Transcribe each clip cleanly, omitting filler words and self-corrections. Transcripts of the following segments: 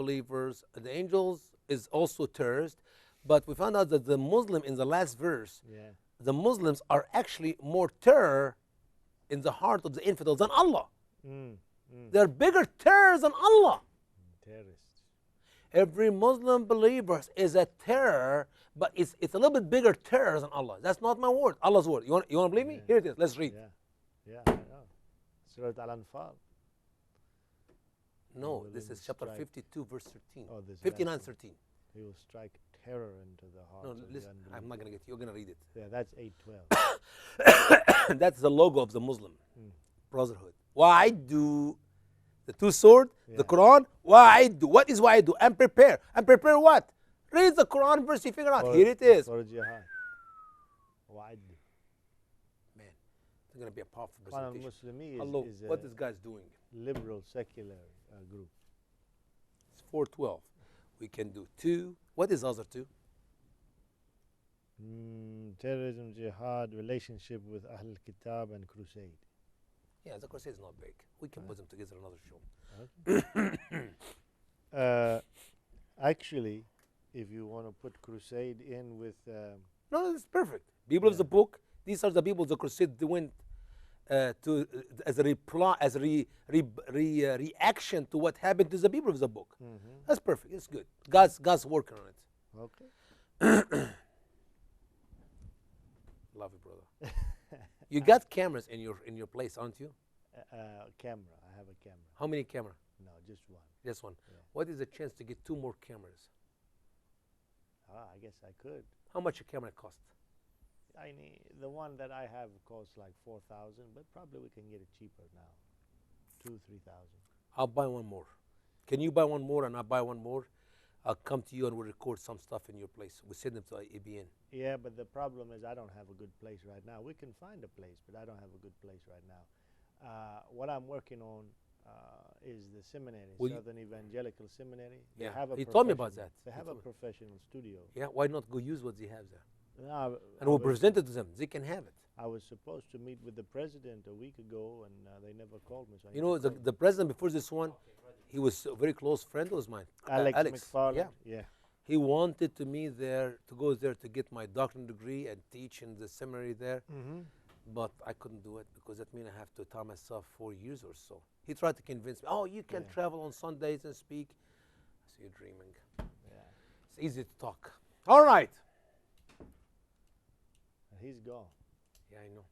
believers. The angels is also terrorists. But we found out that the Muslim in the last verse, the Muslims are actually more terror in the heart of the infidels than Allah. They're bigger terrors than Allah. Terrorists. Every Muslim believer is a terror, but it's a little bit bigger terror than Allah. That's not my word, Allah's word. You want to believe me? Here it is. Let's read. Yeah, I know. Surah Al-Anfal. No, this is chapter 52, verse 13. Oh, this 59, 13. He will strike terror into the hearts No, of the listen, unbelievers. I'm not going to get you. You're going to read it. Yeah, that's 8:12. That's the logo of the Muslim Brotherhood. Wa'iddu, the two sword, the Quran. Wa'iddu. What is wa'iddu? And prepare. And prepare what? Read the Quran verse, you figure out. Here it is. For jihad. Wa'iddu. Man, it's going to be a powerful Quran presentation. Muslimi Hello, is what a this guy's doing? liberal, secular group. It's 412. We can do 2. What is other 2? Terrorism, jihad, relationship with Ahl Kitab, and crusade. Yeah, the crusade is not big. We can put them together another show. Actually, if you want to put crusade in with No, it's perfect. People of the book, these are the people of the crusade. They went to as a reply, as a reaction to what happened to the people of the book. That's perfect. It's good. God's working on it. okay. Love you, brother. You got cameras in your place, aren't you? Camera. I have a camera. How many cameras? No, just one. Just one. Yeah. What is the chance to get 2 more cameras? I guess I could. How much a camera cost? I need the one that I have costs like 4,000, but probably we can get it cheaper now, 2,000-3,000. I'll buy one more. Can you buy one more and I'll buy one more? I'll come to you and we'll record some stuff in your place. We'll send them to ABN. Yeah, but the problem is I don't have a good place right now. We can find a place, but I don't have a good place right now. What I'm working on is the seminary, Southern Evangelical Seminary. Yeah, They have he told me about that. They have a professional studio. Yeah, why not go use what they have there? No, And we'll present it to them. They can have it. I was supposed to meet with the president a week ago, and they never called me. So You know, the president before this one, he was a very close friend of mine. Alex McFarland. Yeah. He wanted to go there to get my doctorate degree and teach in the seminary there. But I couldn't do it because that means I have to tie myself 4 years or so. He tried to convince me, oh, you can travel on Sundays and speak. I said, you're dreaming. Yeah. It's easy to talk. All right. He's gone. Yeah, I know.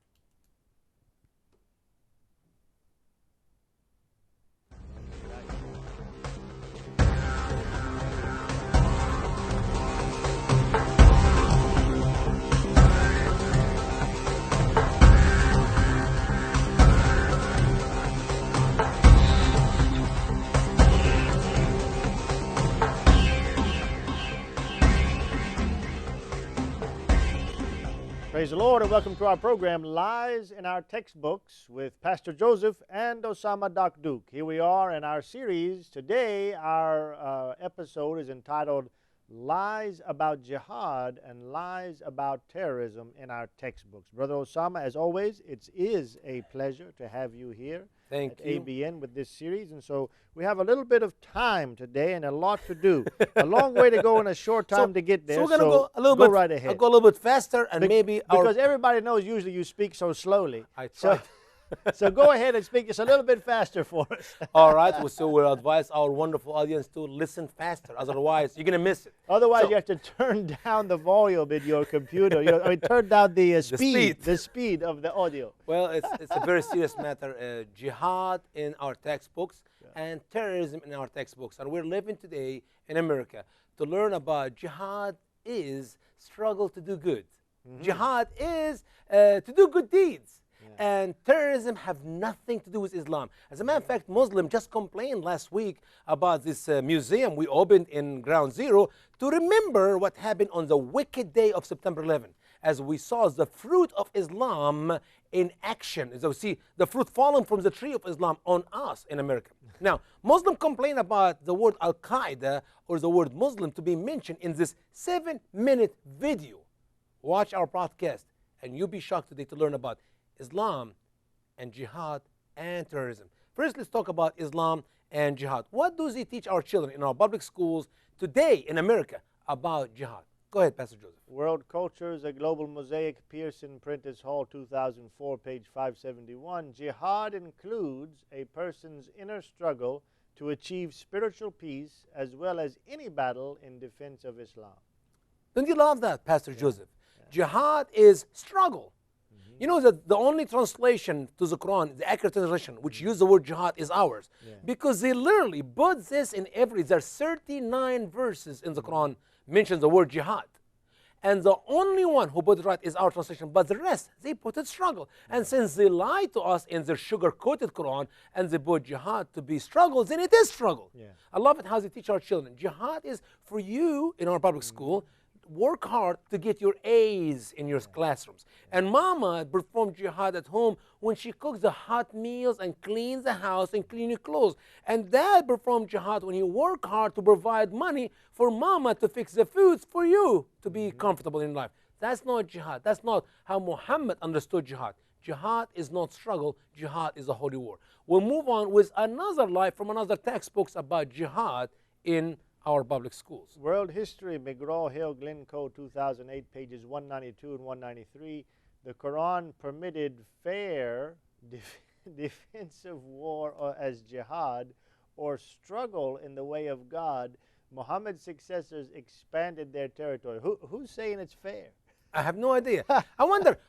Praise the Lord and welcome to our program, Lies in Our Textbooks, with Pastor Joseph and Osama Dakduk. Here we are in our series. Today, our episode is entitled Lies About Jihad and Lies About Terrorism in Our Textbooks. Brother Osama, as always, it is a pleasure to have you here Thank at you. ABN with this series. And so we have a little bit of time today and a lot to do. A long way to go in a short time to get there. So we're going to go a little bit right ahead. I'll go a little bit faster and because everybody knows usually you speak so slowly. I tried. So go ahead and speak just a little bit faster for us. All right. So we'll advise our wonderful audience to listen faster. Otherwise, you're going to miss it. Otherwise, you have to turn down the volume in your computer. Turn down the speed of the audio. Well, it's a very serious matter. Jihad in our textbooks and terrorism in our textbooks. And we're living today in America to learn about jihad is struggle to do good. Jihad is to do good deeds. And terrorism have nothing to do with Islam. As a matter of fact, Muslims just complained last week about this museum we opened in Ground Zero to remember what happened on the wicked day of September 11, as we saw the fruit of Islam in action. As we see the fruit falling from the tree of Islam on us in America. Now, Muslims complain about the word Al-Qaeda or the word Muslim to be mentioned in this 7-minute video. Watch our podcast, and you'll be shocked today to learn about Islam and jihad and terrorism. First, let's talk about Islam and jihad. What do they teach our children in our public schools today in America about jihad? Go ahead, Pastor Joseph. World Cultures, A Global Mosaic, Pearson Prentice Hall, 2004, page 571. Jihad includes a person's inner struggle to achieve spiritual peace as well as any battle in defense of Islam. Don't you love that, Pastor Joseph? Jihad is struggle. You know that the only translation to the Quran, the accurate translation, which use the word jihad, is ours. Because they literally put this in there are 39 verses in the Quran mentions the word jihad. And the only one who put it right is our translation. But the rest, they put it struggle. And since they lie to us in their sugar-coated Quran and they put jihad to be struggle, then it is struggle. I love it how they teach our children. Jihad is for you in our public school. Work hard to get your A's in your classrooms. And mama performs jihad at home when she cooks the hot meals and cleans the house and clean your clothes. And dad performs jihad when he work hard to provide money for mama to fix the foods for you to be comfortable in life. That's not jihad. That's not how Muhammad understood jihad. Jihad is not struggle. Jihad is a holy war. We'll move on with another life from another textbooks about jihad in our public schools. World History, McGraw-Hill, Glencoe, 2008, pages 192 and 193. The Quran permitted fair defensive war as jihad or struggle in the way of God. Muhammad's successors expanded their territory. Who's saying it's fair? I have no idea. I wonder,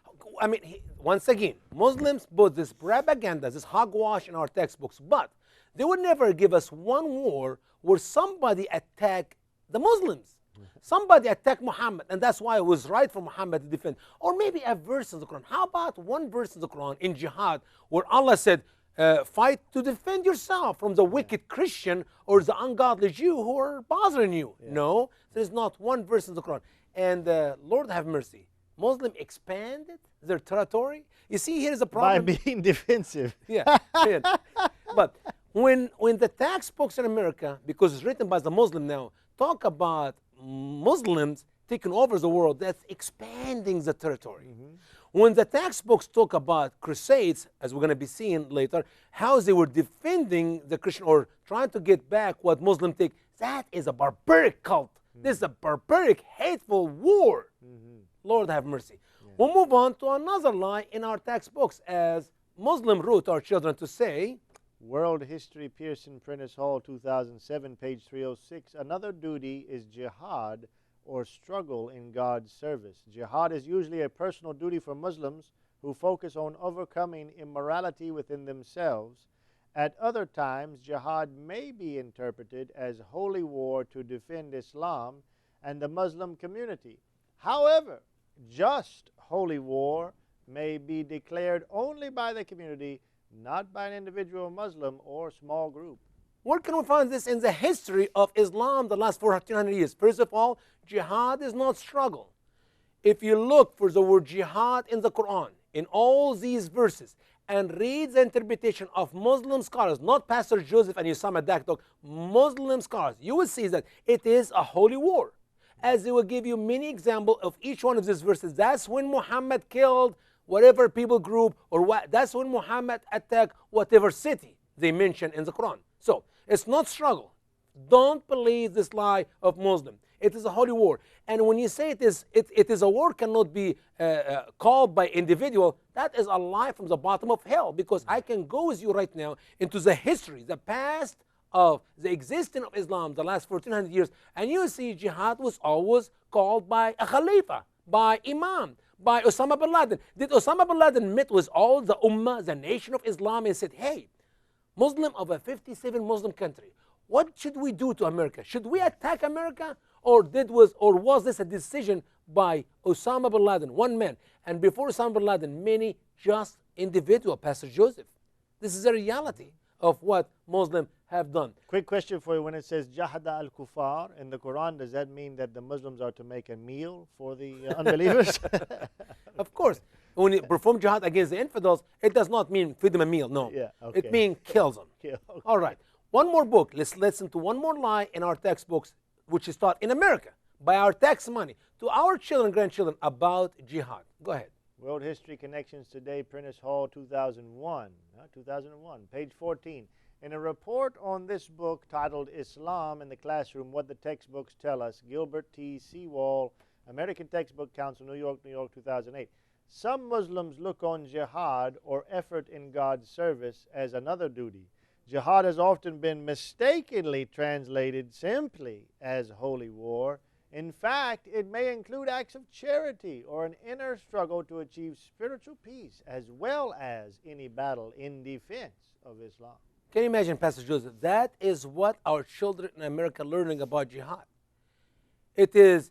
I mean, once again, Muslims put this propaganda, this hogwash in our textbooks, but they would never give us one war where somebody attacked the Muslims. Somebody attacked Muhammad, and that's why it was right for Muhammad to defend. Or maybe a verse in the Quran. How about one verse in the Quran in jihad where Allah said, fight to defend yourself from the wicked Christian or the ungodly Jew who are bothering you? No, there's not one verse in the Quran. And Lord have mercy, Muslim expanded their territory. You see, here's the problem. By being defensive. Yeah. But when the textbooks in America, because it's written by the Muslim now, talk about Muslims taking over the world, that's expanding the territory. When the textbooks talk about crusades, as we're going to be seeing later, how they were defending the Christian or trying to get back what Muslims take, that is a barbaric cult. This is a barbaric, hateful war. Lord have mercy. We'll move on to another line in our textbooks as Muslim wrote our children to say, World History, Pearson Prentice Hall, 2007, page 306. Another duty is jihad or struggle in God's service. Jihad is usually a personal duty for Muslims who focus on overcoming immorality within themselves. At other times, jihad may be interpreted as holy war to defend Islam and the Muslim community. However, just holy war may be declared only by the community, not by an individual Muslim or small group. Where can we find this in the history of Islam the last 1400 years? First of all, jihad is not struggle. If you look for the word jihad in the Quran, in all these verses, and read the interpretation of Muslim scholars, not Pastor Joseph and Usama Dakdok, Muslim scholars, you will see that it is a holy war. As they will give you many examples of each one of these verses. That's when Muhammad killed whatever people group, or that's when Muhammad attacked whatever city they mention in the Quran. So it's not struggle. Don't believe this lie of Muslim. It is a holy war. And when you say it is a war cannot be called by individual, that is a lie from the bottom of hell. Because I can go with you right now into the history, the past of the existence of Islam, the last 1400 years, and you see jihad was always called by a Khalifa, by Imam, by Osama bin Laden. Did Osama bin Laden meet with all the Ummah, the nation of Islam, and said, hey, Muslim of a 57 Muslim country, what should we do to America? Should we attack America? Or was this a decision by Osama bin Laden, one man? And before Osama bin Laden, many just individual, Pastor Joseph. This is a reality of what Muslims have done. Quick question for you. When it says Jahada al-Kufar in the Quran, does that mean that the Muslims are to make a meal for the unbelievers? Of course. When you perform jihad against the infidels, it does not mean feed them a meal. No. Yeah, okay. It means kill them. Yeah, okay. All right. One more book. Let's listen to one more lie in our textbooks, which is taught in America by our tax money to our children and grandchildren about jihad. Go ahead. World History Connections Today, Prentice Hall, 2001, page 14. In a report on this book titled Islam in the Classroom, What the Textbooks Tell Us, Gilbert T. Sewall, American Textbook Council, New York, 2008. Some Muslims look on jihad or effort in God's service as another duty. Jihad has often been mistakenly translated simply as holy war. In fact, it may include acts of charity or an inner struggle to achieve spiritual peace, as well as any battle in defense of Islam. Can you imagine, Pastor Joseph? That is what our children in America are learning about jihad. It's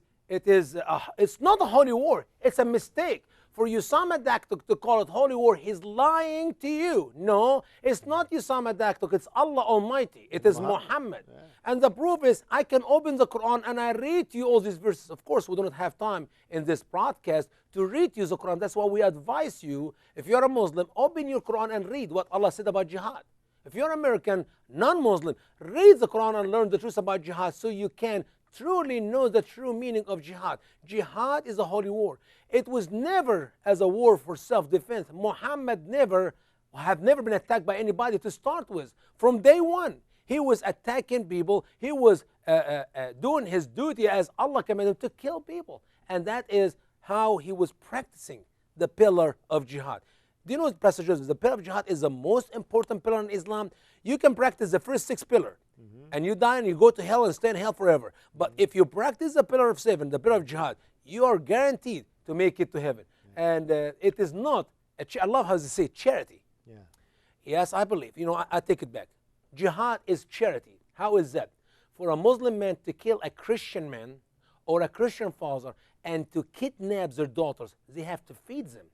not a holy war. It's a mistake. For Usama Daktuk to call it holy war, he's lying to you. No, it's not Usama Daktuk, it's Allah Almighty. It is Muhammad. Yeah. And the proof is, I can open the Quran and I read to you all these verses. Of course, we do not have time in this broadcast to read to you the Quran. That's why we advise you, if you're a Muslim, open your Quran and read what Allah said about jihad. If you're American, non-Muslim, read the Quran and learn the truth about jihad so you can truly know the true meaning of jihad. Jihad is a holy war. It was never as a war for self-defense. Muhammad have never been attacked by anybody to start with. From day one, he was attacking people. He was doing his duty as Allah commanded him to kill people. And that is how he was practicing the pillar of jihad. Do you know, Pastor Joseph, the pillar of jihad is the most important pillar in Islam. You can practice the first 6 pillars, and you die and you go to hell and stay in hell forever. But if you practice the pillar of 7, the pillar of jihad, you are guaranteed to make it to heaven. And it is not, I love how they say charity. Yeah. Yes, I believe. You know, I take it back. Jihad is charity. How is that? For a Muslim man to kill a Christian man or a Christian father and to kidnap their daughters, they have to feed them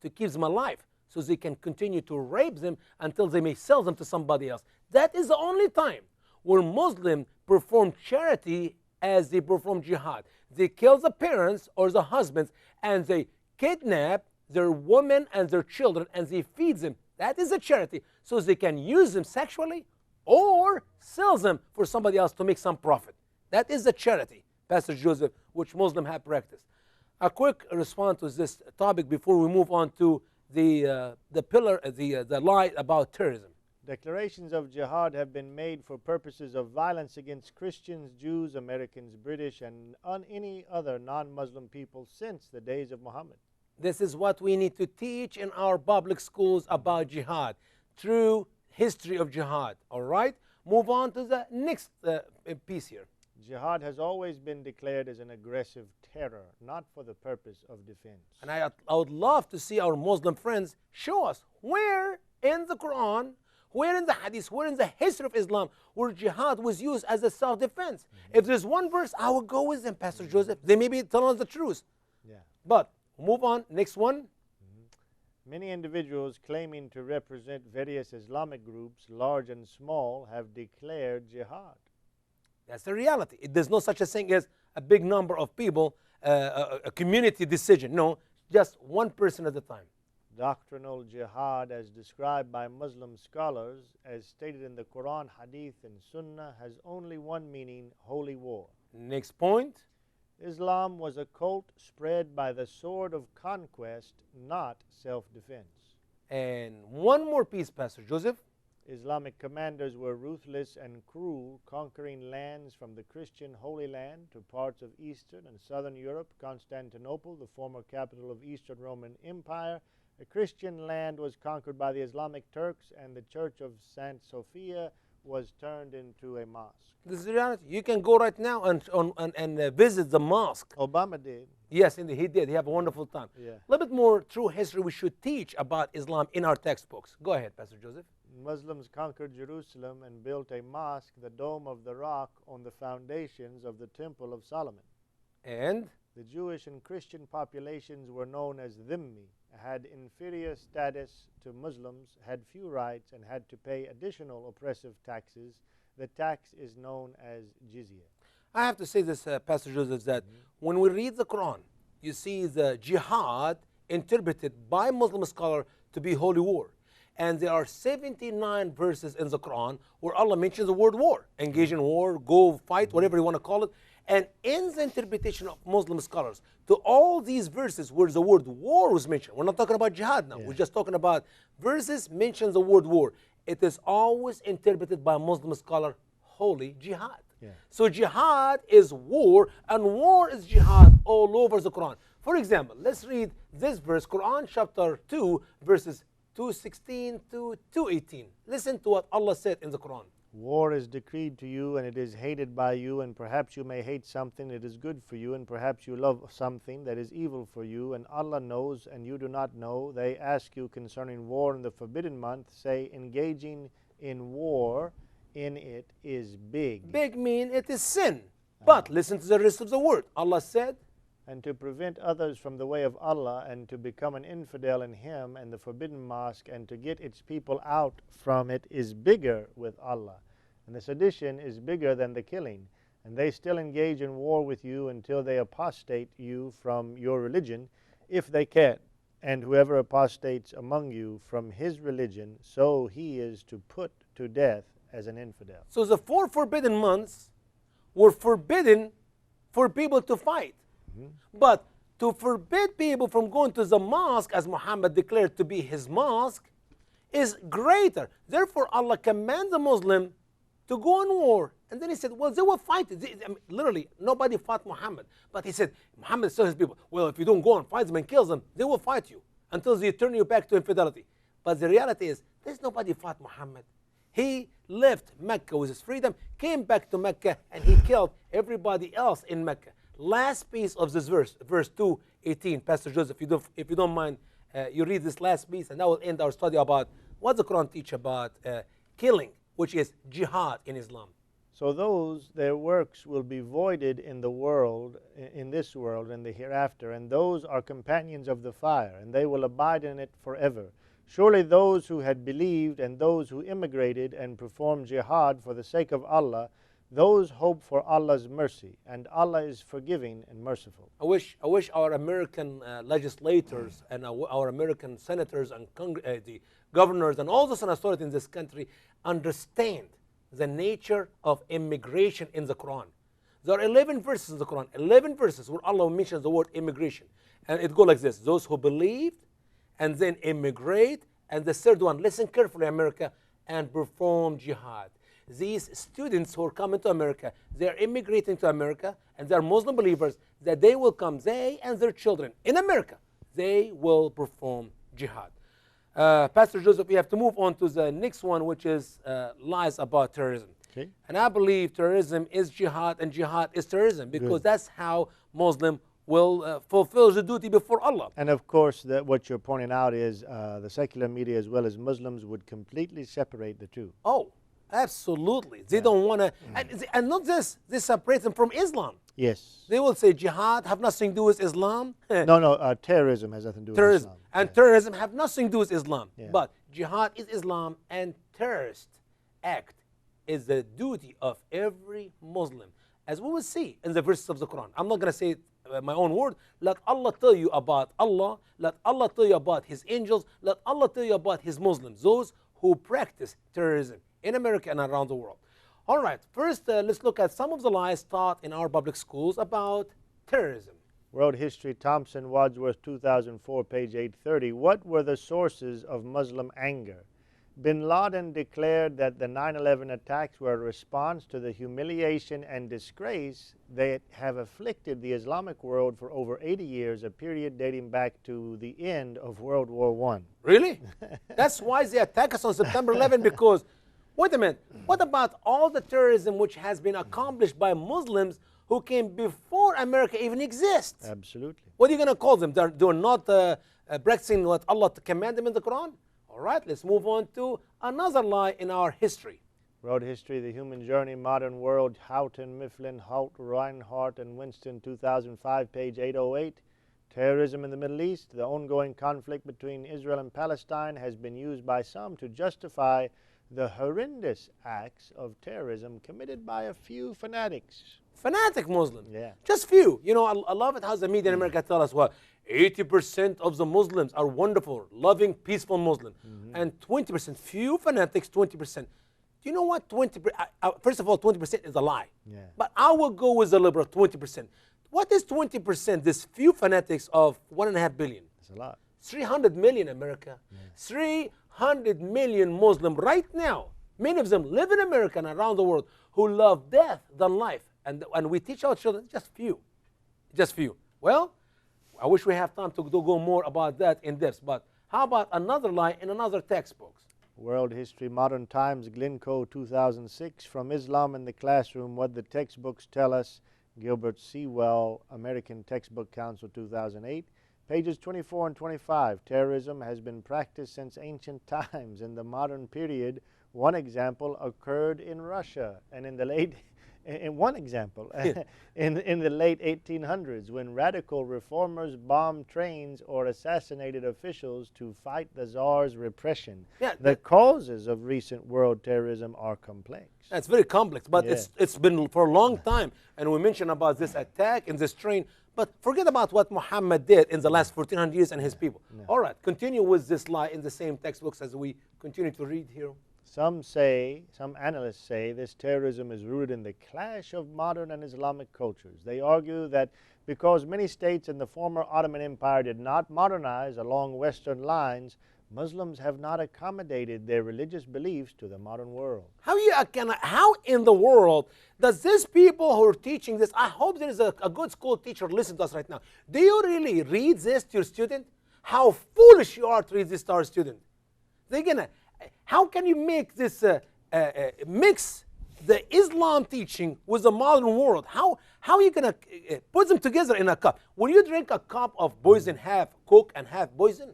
to keep them alive, so they can continue to rape them until they may sell them to somebody else. That is the only time where Muslims perform charity as they perform jihad. They kill the parents or the husbands and they kidnap their women and their children and they feed them. That is a charity, so they can use them sexually or sell them for somebody else to make some profit. That is the charity, Pastor Joseph, which Muslims have practiced. A quick response to this topic before we move on to the lie about terrorism. Declarations of jihad have been made for purposes of violence against Christians, Jews, Americans, British, and any other non-Muslim people since the days of Muhammad. This is what we need to teach in our public schools about jihad, true history of jihad. All right? Move on to the next piece here. Jihad has always been declared as an aggressive terror, not for the purpose of defense. And I would love to see our Muslim friends show us where in the Quran, where in the Hadith, where in the history of Islam, where jihad was used as a self-defense. If there's one verse, I will go with them, Pastor Joseph. They may be telling us the truth. Yeah. But move on, next one. Many individuals claiming to represent various Islamic groups, large and small, have declared jihad. That's the reality. There's no such a thing as a big number of people, a community decision. No, just one person at a time. Doctrinal jihad, as described by Muslim scholars, as stated in the Quran, Hadith, and Sunnah, has only one meaning: holy war. Next point. Islam was a cult spread by the sword of conquest, not self-defense. And one more piece, Pastor Joseph. Islamic commanders were ruthless and cruel, conquering lands from the Christian Holy Land to parts of Eastern and Southern Europe. Constantinople, the former capital of Eastern Roman Empire, a Christian land, was conquered by the Islamic Turks, and the Church of St. Sophia was turned into a mosque. This is the reality. You can go right now and visit the mosque. Obama did. Yes, indeed, he did. He had a wonderful time. Yeah. A little bit more true history we should teach about Islam in our textbooks. Go ahead, Pastor Joseph. Muslims conquered Jerusalem and built a mosque, the Dome of the Rock, on the foundations of the Temple of Solomon. And the Jewish and Christian populations were known as dhimmi, had inferior status to Muslims, had few rights, and had to pay additional oppressive taxes. The tax is known as jizya. I have to say this, Pastor Joseph, that when we read the Quran, you see the jihad interpreted by Muslim scholars to be holy war. And there are 79 verses in the Quran where Allah mentions the word war. Engage in war, go fight, whatever you want to call it. And in the interpretation of Muslim scholars, to all these verses where the word war was mentioned, we're not talking about jihad now, we're just talking about verses mention the word war. it is always interpreted by Muslim scholar holy jihad. Yeah. So jihad is war, and war is jihad all over the Quran. For example, let's read this verse, Quran chapter 2, verses 216 to 218. Listen to what Allah said in the Quran. War is decreed to you, and it is hated by you, and perhaps you may hate something that is good for you, and perhaps you love something that is evil for you, and Allah knows, and you do not know. They ask you concerning war in the forbidden month. Say, engaging in war in it is big. Big mean it is sin. But listen to the rest of the word. Allah said, and to prevent others from the way of Allah, and to become an infidel in Him and the forbidden mosque, and to get its people out from it is bigger with Allah. And the sedition is bigger than the killing. And they still engage in war with you until they apostate you from your religion, if they can. And whoever apostates among you from his religion, so he is to put to death as an infidel. So the 4 forbidden months were forbidden for people to fight. But to forbid people from going to the mosque, as Muhammad declared to be his mosque, is greater. Therefore, Allah commands the Muslim to go on war. And then he said, well, they will fight. Literally, nobody fought Muhammad. But he said, Muhammad told his people, well, if you don't go and fight them and kill them, they will fight you until they turn you back to infidelity. But the reality is, there's nobody fought Muhammad. He left Mecca with his freedom, came back to Mecca, and he killed everybody else in Mecca. Last piece of this verse, verse 2:18, Pastor Joseph, if you don't mind, you read this last piece, and that will end our study about what the Quran teach about killing, which is jihad in Islam. So those, their works will be voided in the world, in this world and the hereafter, and those are companions of the fire, and they will abide in it forever. Surely those who had believed and those who immigrated and performed jihad for the sake of Allah, those hope for Allah's mercy, and Allah is forgiving and merciful. I wish our American legislators and our American senators and the governors and all the authorities in this country understand the nature of immigration in the Quran. There are 11 verses in the Quran, 11 verses where Allah mentions the word immigration. And it goes like this: those who believed and then immigrate, and the third one, listen carefully, America, and perform jihad. These students who are coming to America, they are immigrating to America, and they are Muslim believers, that they will come, they and their children in America, they will perform jihad. Pastor Joseph, we have to move on to the next one, which is lies about terrorism. Okay. And I believe terrorism is jihad, and jihad is terrorism, because that's how Muslim will fulfill the duty before Allah. And of course, what you're pointing out is the secular media as well as Muslims would completely separate the two. Oh, absolutely. They don't want to, and not this, they separate them from Islam. Yes. They will say jihad have nothing to do with Islam. No, terrorism has nothing to do Terrorism. with Islam. And terrorism have nothing to do with Islam. Yeah. But jihad is Islam, and terrorist act is the duty of every Muslim. As we will see in the verses of the Quran. I'm not going to say it my own word. Let Allah tell you about Allah. Let Allah tell you about His angels. Let Allah tell you about His Muslims, those who practice terrorism in America and around the world. All right, first let's look at some of the lies taught in our public schools about terrorism. World History, Thompson, Wadsworth, 2004, page 830. What were the sources of Muslim anger? Bin Laden declared that the 9/11 attacks were a response to the humiliation and disgrace that have afflicted the Islamic world for over 80 years, a period dating back to the end of World War I. Really? That's why they attack us on September 11, because, wait a minute, what about all the terrorism which has been accomplished by Muslims who came before America even exists? Absolutely. What are you going to call them? They're not practicing what Allah commanded them in the Quran? All right, let's move on to another lie in our history. World History, The Human Journey, Modern World, Houghton, Mifflin, Holt, Reinhardt, and Winston, 2005, page 808. Terrorism in the Middle East. The ongoing conflict between Israel and Palestine has been used by some to justify the horrendous acts of terrorism committed by a few fanatics. Fanatic Muslims. Yeah. Just few. You know, I love it how the media in America tell us, well, 80% of the Muslims are wonderful, loving, peaceful Muslims. And 20%, few fanatics, 20%. Do you know what 20%? First of all, 20% is a lie. Yeah. But I will go with the liberal 20%. What is 20%? This few fanatics of 1.5 billion. That's a lot. 300 million America. 300 200 million Muslims right now, many of them live in America and around the world, who love death than life. And we teach our children, just few. Just few. Well, I wish we have time to go more about that in depth. But how about another lie in another textbook? World History, Modern Times, Glencoe, 2006. From Islam in the Classroom, What the Textbooks Tell Us. Gilbert Sewell, American Textbook Council, 2008. Pages 24 and 25. Terrorism has been practiced since ancient times. In the modern period, one example occurred in Russia, and in the late in the late 1800s, when radical reformers bombed trains or assassinated officials to fight the Tsar's repression. Yeah, the causes of recent world terrorism are complex. It's very complex, but it's been for a long time. And we mentioned about this attack in this train, but forget about what Muhammad did in the last 1400 years and his people. No. All right, continue with this lie in the same textbooks as we continue to read here. Some analysts say this terrorism is rooted in the clash of modern and Islamic cultures. They argue that because many states in the former Ottoman Empire did not modernize along Western lines, Muslims have not accommodated their religious beliefs to the modern world. How in the world does these people who are teaching this, I hope there is a good school teacher listening to us right now. Do you really read this to your student? How foolish you are to read this to our student. How can you make this mix the Islam teaching with the modern world? How are you going to put them together in a cup? Will you drink a cup of poison, half Coke and half poison?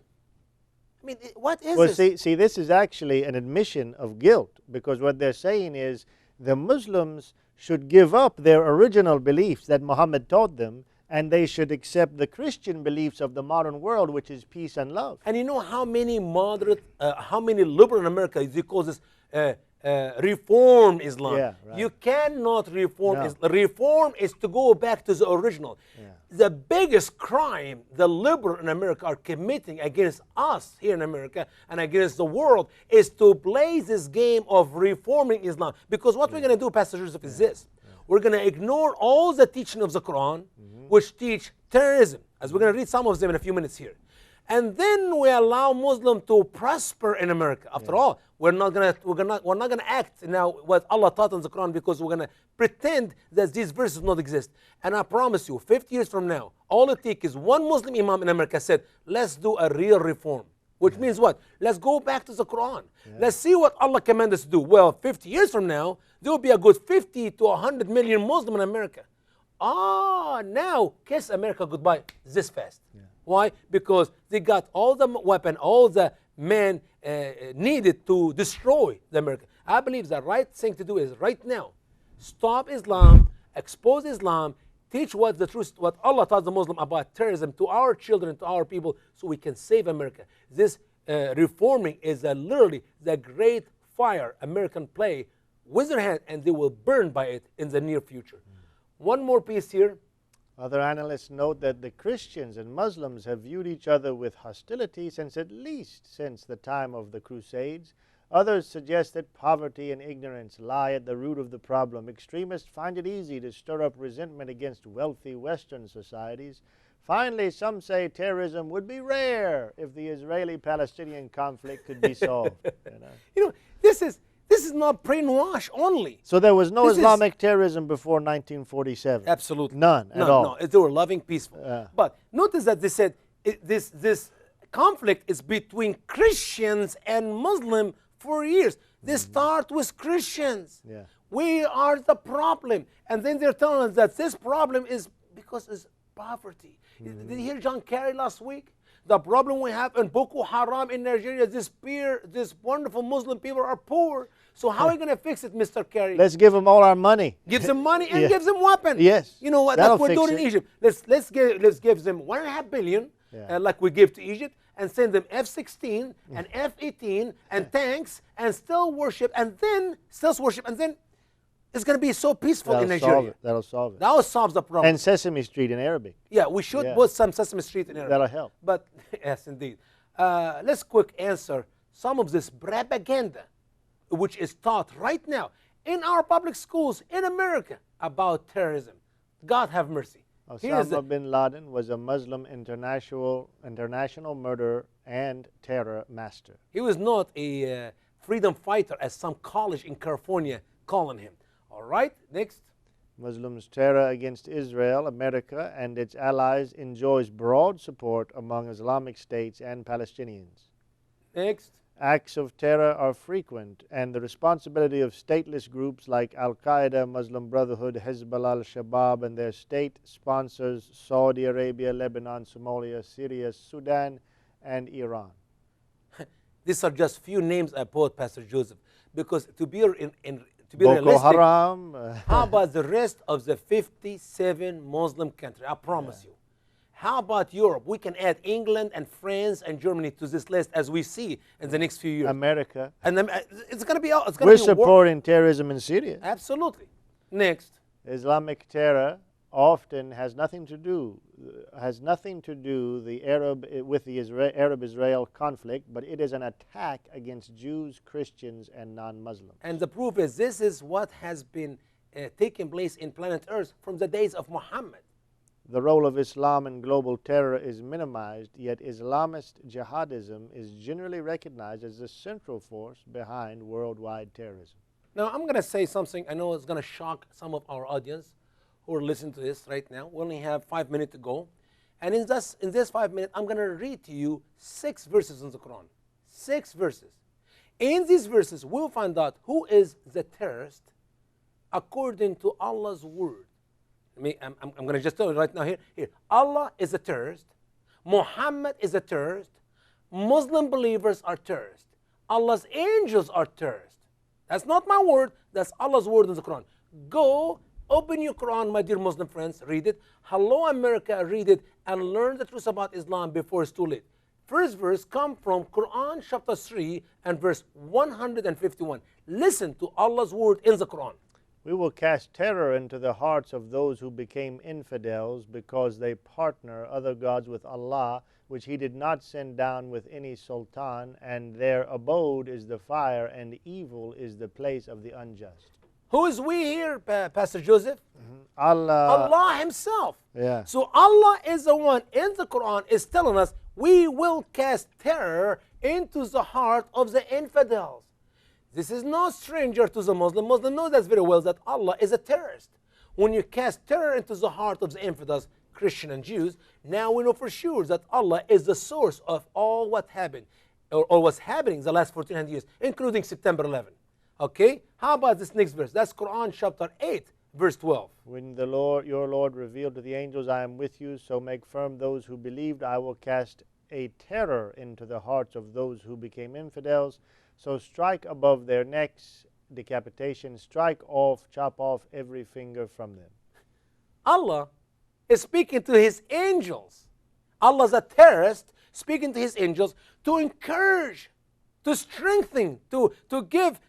I mean, what is this? Well, see, this is actually an admission of guilt, because what they're saying is the Muslims should give up their original beliefs that Muhammad taught them, and they should accept the Christian beliefs of the modern world, which is peace and love. And you know how many liberal in America, they call this reform Islam. Yeah, right. You cannot reform No. Islam. Reform is to go back to the original. Yeah. The biggest crime the liberal in America are committing against us here in America and against the world is to play this game of reforming Islam. Because what we're going to do, Pastor Joseph, is this. We're going to ignore all the teaching of the Quran, which teach terrorism, as we're going to read some of them in a few minutes here. And then we allow Muslims to prosper in America. After all, we're not going to act now what Allah taught in the Quran, because we're going to pretend that these verses don't exist. And I promise you, 50 years from now, all it takes is one Muslim imam in America said, let's do a real reform. Which means what? Let's go back to the Quran. Let's see what Allah commanded us to do. Well, 50 years from now, there will be a good 50 to 100 million Muslims in America. Now kiss America goodbye this fast. Why? Because they got all the weapon, all the men needed to destroy the America. I believe the right thing to do is right now, stop Islam, expose Islam, teach what the truth, what Allah taught the Muslim about terrorism to our children, to our people, so we can save America. This reforming is literally the great fire American play with their hand, and they will burn by it in the near future. One more piece here. Other analysts note that the Christians and Muslims have viewed each other with hostility at least since the time of the Crusades. Others suggest that poverty and ignorance lie at the root of the problem. Extremists find it easy to stir up resentment against wealthy Western societies. Finally, some say terrorism would be rare if the Israeli-Palestinian conflict could be solved. This is not brainwash only. So there was no Islamic terrorism before 1947? Absolutely. None at all? No, they were loving, peaceful. But notice that they said this conflict is between Christians and Muslims for years. They start with Christians. Yeah. We are the problem. And then they're telling us that this problem is because it's poverty. Did you hear John Kerry last week? The problem we have in Boko Haram in Nigeria, this wonderful Muslim people are poor. So how are we going to fix it, Mr. Kerry? Let's give them all our money. Give them money and give them weapons. Yes. You know what? That's what we're doing in Egypt. Let's give them $1.5 billion, like we give to Egypt, and send them F-16 and F-18 and tanks, and still worship, and then it's going to be so peaceful in Nigeria. That'll solve it. That will solve the problem. And Sesame Street in Arabic. Yeah, we should put some Sesame Street in Arabic. That'll help. But yes, indeed. Let's quick answer some of this propaganda which is taught right now in our public schools in America about terrorism. God have mercy. Osama bin Laden was a Muslim international murderer and terror master. He was not a freedom fighter as some college in California calling him. All right, next. Muslims' terror against Israel, America, and its allies enjoys broad support among Islamic states and Palestinians. Next. Acts of terror are frequent, and the responsibility of stateless groups like Al-Qaeda, Muslim Brotherhood, Hezbollah, Al-Shabaab, and their state sponsors Saudi Arabia, Lebanon, Somalia, Syria, Sudan, and Iran. These are just few names I put, Pastor Joseph, because to be Boko realistic, Haram. how about the rest of the 57 Muslim countries? I promise you. How about Europe? We can add England and France and Germany to this list as we see in the next few years. America. And then it's going to be. We're supporting terrorism in Syria. Absolutely. Next. Islamic terror often has nothing to do with the Arab-Israel conflict, but it is an attack against Jews, Christians, and non-Muslims. And the proof is this is what has been taking place in planet Earth from the days of Muhammad. The role of Islam in global terror is minimized, yet Islamist jihadism is generally recognized as the central force behind worldwide terrorism. Now, I'm going to say something I know is going to shock some of our audience who are listening to this right now. We only have 5 minutes to go. And in this 5 minutes, I'm going to read to you 6 verses in the Quran. 6 verses. In these verses, we'll find out who is the terrorist according to Allah's word. I'm going to just tell you right now here. Allah is a terrorist. Muhammad is a terrorist. Muslim believers are terrorists. Allah's angels are terrorists. That's not my word. That's Allah's word in the Quran. Go, open your Quran, my dear Muslim friends. Read it. Hello, America. Read it and learn the truth about Islam before it's too late. First verse comes from Quran chapter 3 and verse 151. Listen to Allah's word in the Quran. We will cast terror into the hearts of those who became infidels because they partner other gods with Allah, which He did not send down with any sultan, and their abode is the fire, and evil is the place of the unjust. Who is we here, Pastor Joseph? Allah. Allah Himself. Yeah. So Allah is the one in the Quran is telling us we will cast terror into the heart of the infidels. This is no stranger to the Muslim. Muslim knows that very well that Allah is a terrorist. When you cast terror into the heart of the infidels, Christian and Jews, now we know for sure that Allah is the source of all what happened, or what's happening the last 1400 years, including September 11. Okay? How about this next verse? That's Quran chapter 8, verse 12. When the Lord, your Lord revealed to the angels, I am with you, so make firm those who believed. I will cast a terror into the hearts of those who became infidels. So strike above their necks, decapitation, strike off, chop off every finger from them. Allah is speaking to His angels. Allah is a terrorist speaking to His angels to encourage, to strengthen, to give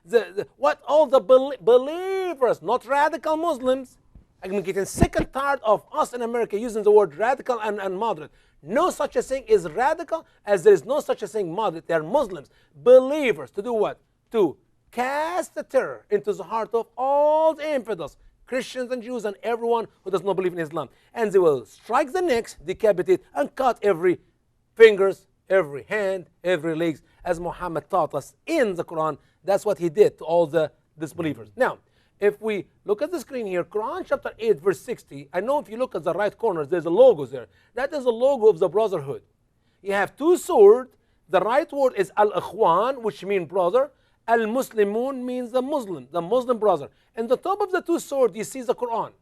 what all the believers, not radical Muslims. I'm getting sick and tired of us in America using the word radical and moderate. No such a thing is radical as there is no such a thing moderate. They are Muslims, believers, to do what? To cast the terror into the heart of all the infidels, Christians and Jews and everyone who does not believe in Islam. And they will strike the necks, decapitate, and cut every fingers, every hand, every legs, as Muhammad taught us in the Quran. That's what he did to all the disbelievers. Now, if we look at the screen here, Quran chapter 8, verse 60, I know if you look at the right corner, there's a logo there. That is the logo of the brotherhood. You have 2 swords. The right word is al-ikhwan, which means brother. Al-muslimun means the Muslim brother. And the top of the 2 swords, you see the Quran.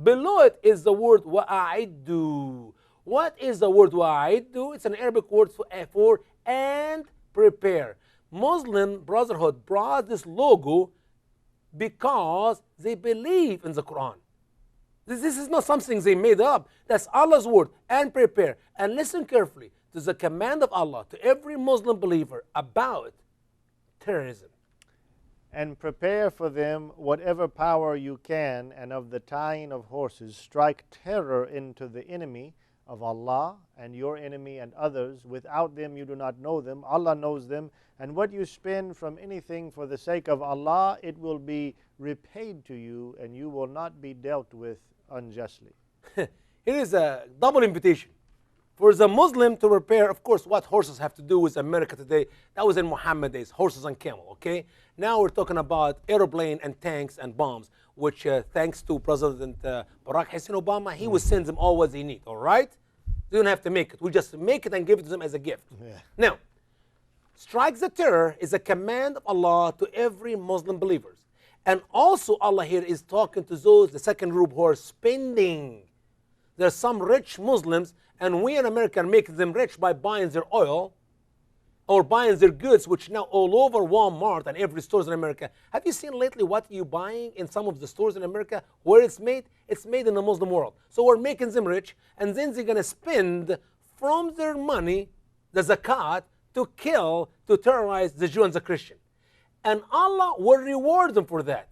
Below it is the word wa'iddu. What is the word wa'iddu? It's an Arabic word for and prepare. Muslim brotherhood brought this logo because they believe in the Quran. This is not something they made up. That's Allah's word, and prepare. And listen carefully to the command of Allah to every Muslim believer about terrorism. And prepare for them whatever power you can, and of the tying of horses, strike terror into the enemy of Allah and your enemy and others. Without them you do not know them. Allah knows them. And what you spend from anything for the sake of Allah, it will be repaid to you, and you will not be dealt with unjustly. It is a double invitation. For the Muslim to prepare, of course, what horses have to do with America today, that was in Muhammad days, horses and camel, okay? Now we're talking about airplane and tanks and bombs, which thanks to President Barack Hussein Obama, he will send them all what they need, all right? They don't have to make it. We just make it and give it to them as a gift. Yeah. Now, strike the terror is a command of Allah to every Muslim believers. And also Allah here is talking to those, the second group, who are spending. There are some rich Muslims, and we in America are making them rich by buying their oil or buying their goods, which now all over Walmart and every stores in America. Have you seen lately what you're buying in some of the stores in America? Where it's made? It's made in the Muslim world. So we're making them rich, and then they're going to spend from their money, the zakat, to kill, to terrorize the Jew and the Christian. And Allah will reward them for that.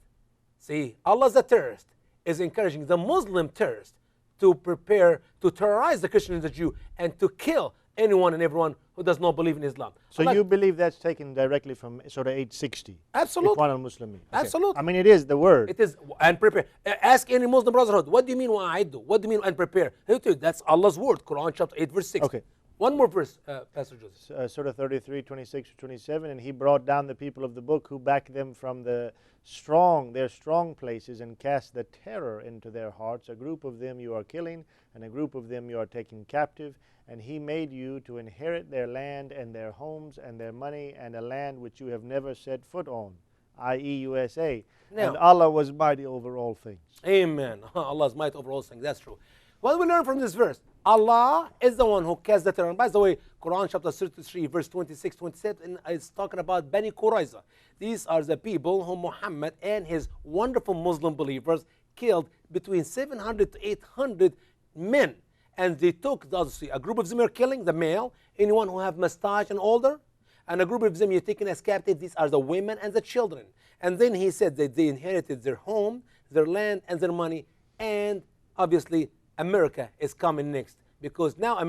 See, Allah, the terrorist, is encouraging the Muslim terrorist to prepare to terrorize the Christian and the Jew and to kill anyone and everyone who does not believe in Islam. So you believe that's taken directly from Surah 860? Absolutely. Ikhwan al-Muslimin. Okay. Absolutely. I mean, it is the word. It is, and prepare. Ask any Muslim brotherhood, what do you mean wa'aidu? What do you mean and prepare? He'll tell you, that's Allah's word, Quran chapter 8, verse 6. Okay. One more verse, Pastor Joseph. Surah 33, 26 to 27, and he brought down the people of the book who backed them from their strong places and cast the terror into their hearts. A group of them you are killing, and a group of them you are taking captive. And he made you to inherit their land and their homes and their money and a land which you have never set foot on, i.e. USA. Now, and Allah was mighty over all things. Amen. Allah is mighty over all things. That's true. What do we learn from this verse? Allah is the one who cast the terror. And by the way, Quran chapter 33, verse 26, 27 is talking about Bani Qurayza. These are the people whom Muhammad and his wonderful Muslim believers killed between 700 to 800 men. And they took, a group of them are killing the male, anyone who have mustache and older, and a group of them you're taking as captive. These are the women and the children. And then he said that they inherited their home, their land, and their money. And obviously, America is coming next, because now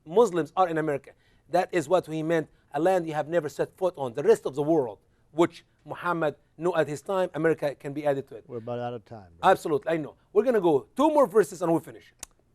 Muslims are in America. That is what he meant, a land you have never set foot on. The rest of the world, which Muhammad knew at his time, America can be added to it. We're about out of time. Right? Absolutely, I know. We're going to go 2 more verses and we'll finish.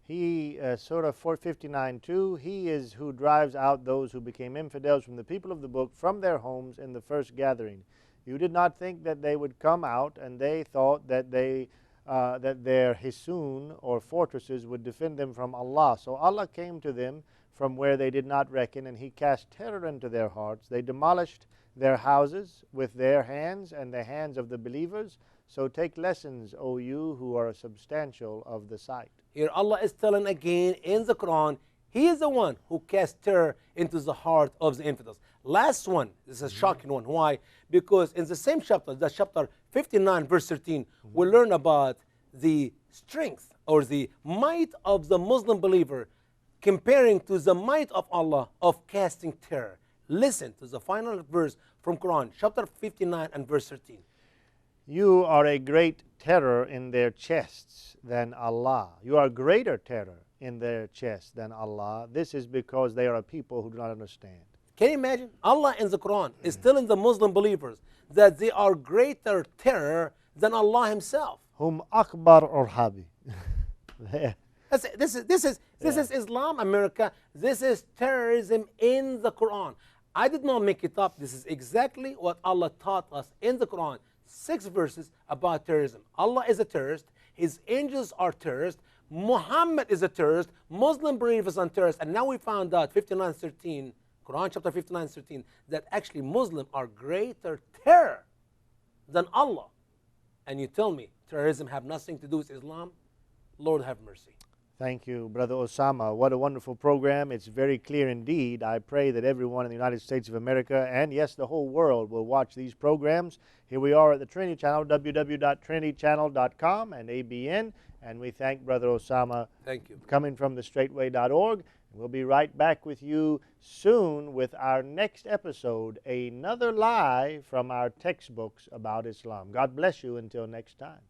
Surah 459:2, he is who drives out those who became infidels from the people of the book from their homes in the first gathering. You did not think that they would come out, and they thought that that their hisun or fortresses would defend them from Allah. So Allah came to them from where they did not reckon, and he cast terror into their hearts. They demolished their houses with their hands and the hands of the believers. So take lessons, O you who are substantial of the sight. Here Allah is telling again in the Quran, He is the one who cast terror into the heart of the infidels. Last one, this is a shocking one. Why? Because in the same chapter, that's chapter 59, verse 13, we learn about the strength or the might of the Muslim believer comparing to the might of Allah of casting terror. Listen to the final verse from Quran, chapter 59 and verse 13. You are a great terror in their chests than Allah. You are greater terror in their chests than Allah. This is because they are a people who do not understand. Can you imagine? Allah in the Quran is telling the Muslim believers that they are greater terror than Allah Himself. Hum akbar orhabi. This is Islam, America. This is terrorism in the Quran. I did not make it up. This is exactly what Allah taught us in the Quran. 6 verses about terrorism. Allah is a terrorist. His angels are terrorists. Muhammad is a terrorist. Muslim believers are terrorists. And now we found out, 59:13, Quran chapter 59:13, that actually Muslims are greater terror than Allah. And you tell me terrorism have nothing to do with Islam? Lord have mercy. Thank you, Brother Osama. What a wonderful program. It's very clear indeed. I pray that everyone in the United States of America, and yes, the whole world, will watch these programs. Here we are at the Trinity Channel, www.trinitychannel.com and ABN. And we thank Brother Osama. Thank you. Coming from thestraightway.org. We'll be right back with you soon with our next episode, another lie from our textbooks about Islam. God bless you until next time.